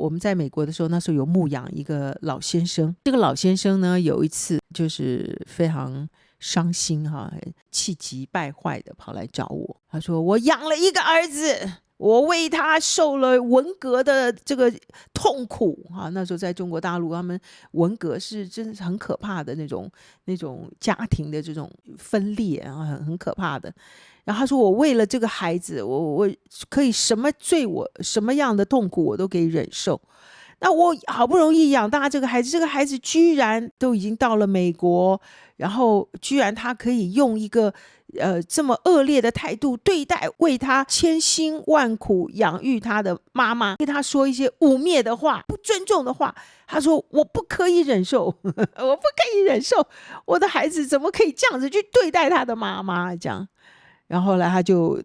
我们在美国的时候，那时候有牧养一个老先生，这个老先生呢有一次就是非常伤心气急败坏的跑来找我，他说我养了一个儿子，我为他受了文革的这个痛苦那时候在中国大陆，他们文革是真的是很可怕的那种家庭的这种分裂很可怕的。然后他说我为了这个孩子，我可以什么罪，我什么样的痛苦我都可以忍受。那我好不容易养大这个孩子，这个孩子居然都已经到了美国，然后居然他可以用一个这么恶劣的态度对待为他千辛万苦养育他的妈妈，跟他说一些污蔑的话、不尊重的话。他说我不可以忍受我不可以忍受我的孩子怎么可以这样子去对待他的妈妈这样。然后后来他就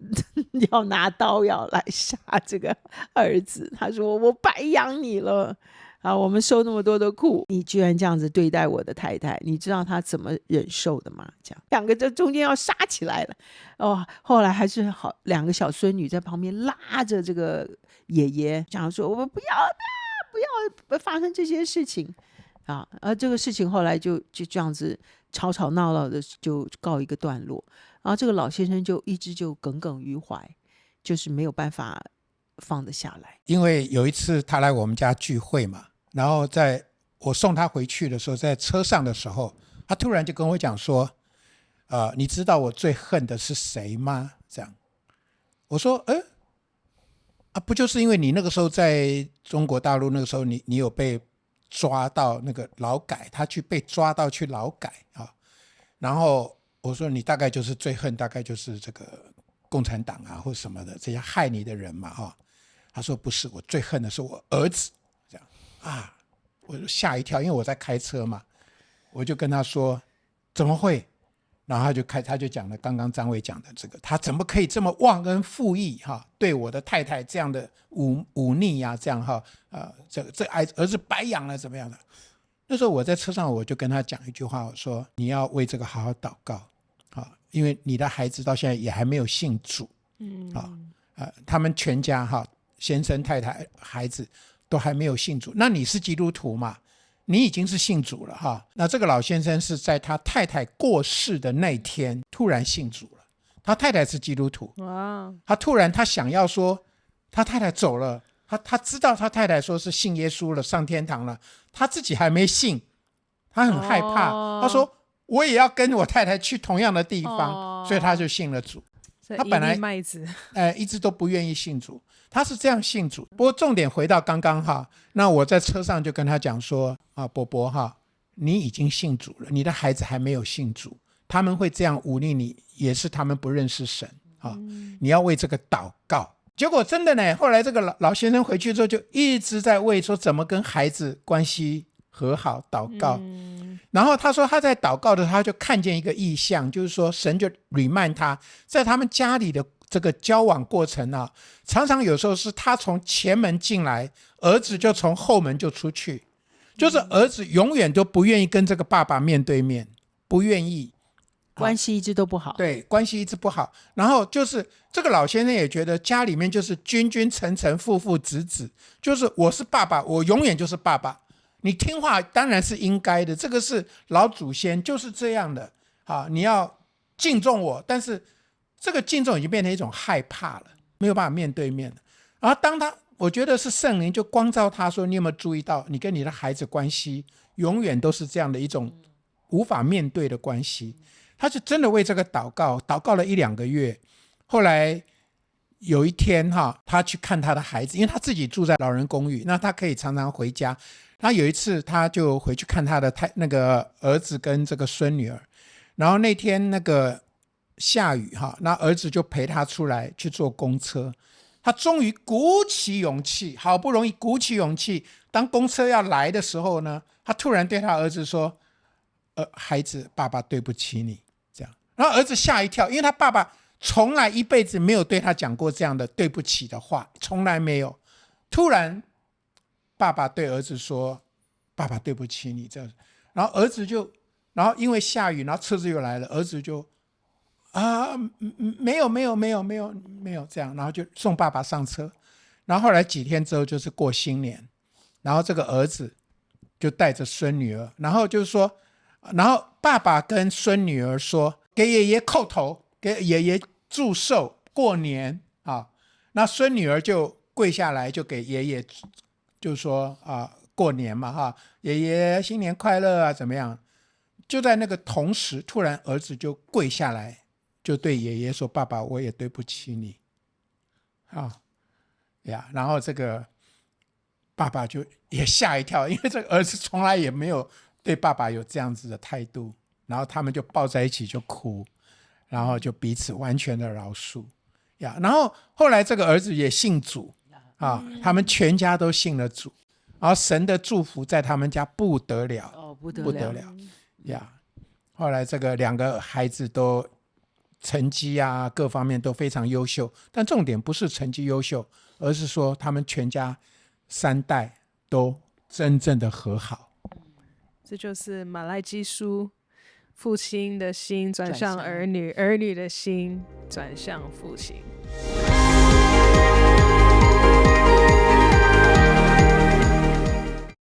要拿刀要来杀这个儿子，他说我白养你了我们受那么多的苦，你居然这样子对待我的太太，你知道他怎么忍受的吗？这样两个这中间要杀起来了后来还是好，两个小孙女在旁边拉着这个爷爷讲说我们不要发生这些事情这个事情后来就这样子吵吵闹闹的就告一个段落。然后这个老先生就一直就耿耿于怀，就是没有办法放得下来。因为有一次他来我们家聚会嘛，然后在我送他回去的时候，在车上的时候，他突然就跟我讲说你知道我最恨的是谁吗？这样我说不就是因为你那个时候在中国大陆，那个时候你有被抓到那个劳改，他被抓到去劳改然后我说你大概就是最恨大概就是这个共产党或什么的这些害你的人嘛他说不是，我最恨的是我儿子。这样我就吓一跳，因为我在开车嘛，我就跟他说怎么会，然后他就讲了刚刚张伟讲的这个，他怎么可以这么忘恩负义对我的太太这样的忤逆这样这儿子白养了怎么样的。那时候我在车上我就跟他讲一句话，我说你要为这个好好祷告因为你的孩子到现在也还没有信主他们全家先生太太孩子都还没有信主，那你是基督徒嘛，你已经是信主了那这个老先生是在他太太过世的那天突然信主了，他太太是基督徒他突然他想要说他太太走了，他知道他太太说是信耶稣了上天堂了，他自己还没信，他很害怕他说我也要跟我太太去同样的地方所以他就信了主。他本来一直都不愿意信主，他是这样信主。不过重点回到刚刚那我在车上就跟他讲说伯伯你已经信主了，你的孩子还没有信主，他们会这样忤逆你也是他们不认识神你要为这个祷告。结果真的呢，后来这个老先生回去之后就一直在为说怎么跟孩子关系和好祷告然后他说他在祷告的时候他就看见一个异象，就是说神就 remind 他在他们家里的这个交往过程常常有时候是他从前门进来，儿子就从后门就出去，就是儿子永远都不愿意跟这个爸爸面对面，不愿意，关系一直都不好。对，关系一直不好。然后就是这个老先生也觉得家里面就是君君臣臣父父子子，就是我是爸爸，我永远就是爸爸，你听话当然是应该的，这个是老祖先就是这样的你要敬重我，但是这个敬重已经变成一种害怕了，没有办法面对面了。然后当我觉得是圣灵就光照他说，你有没有注意到你跟你的孩子关系永远都是这样的一种无法面对的关系。他就真的为这个祷告了1-2个月。后来有一天他去看他的孩子，因为他自己住在老人公寓，那他可以常常回家。他有一次他就回去看他的那个儿子跟这个孙女儿，然后那天那个下雨那儿子就陪他出来去坐公车，他终于鼓起勇气，好不容易鼓起勇气，当公车要来的时候呢，他突然对他儿子说孩子，爸爸对不起你，这样。然后儿子吓一跳，因为他爸爸从来一辈子没有对他讲过这样的对不起的话，从来没有。突然爸爸对儿子说爸爸对不起你，这样。然后儿子就然后因为下雨，然后车子又来了，儿子就没有这样，然后就送爸爸上车。然后后来几天之后就是过新年，然后这个儿子就带着孙女儿，然后就是说，然后爸爸跟孙女儿说，给爷爷叩头，给爷爷祝寿过年啊。那孙女儿就跪下来，就给爷爷就说过年嘛哈，爷爷新年快乐啊，怎么样？就在那个同时，突然儿子就跪下来，就对爷爷说：“爸爸，我也对不起你。”然后这个爸爸就也吓一跳，因为这个儿子从来也没有对爸爸有这样子的态度，然后他们就抱在一起就哭，然后就彼此完全的饶恕然后后来这个儿子也信主他们全家都信了主，然后神的祝福在他们家不得了，不得了后来这个2个孩子都成绩各方面都非常优秀，但重点不是成绩优秀，而是说他们全家3代都真正的和好。这就是马来基书，父亲的心转向儿女，儿女的心转向父亲。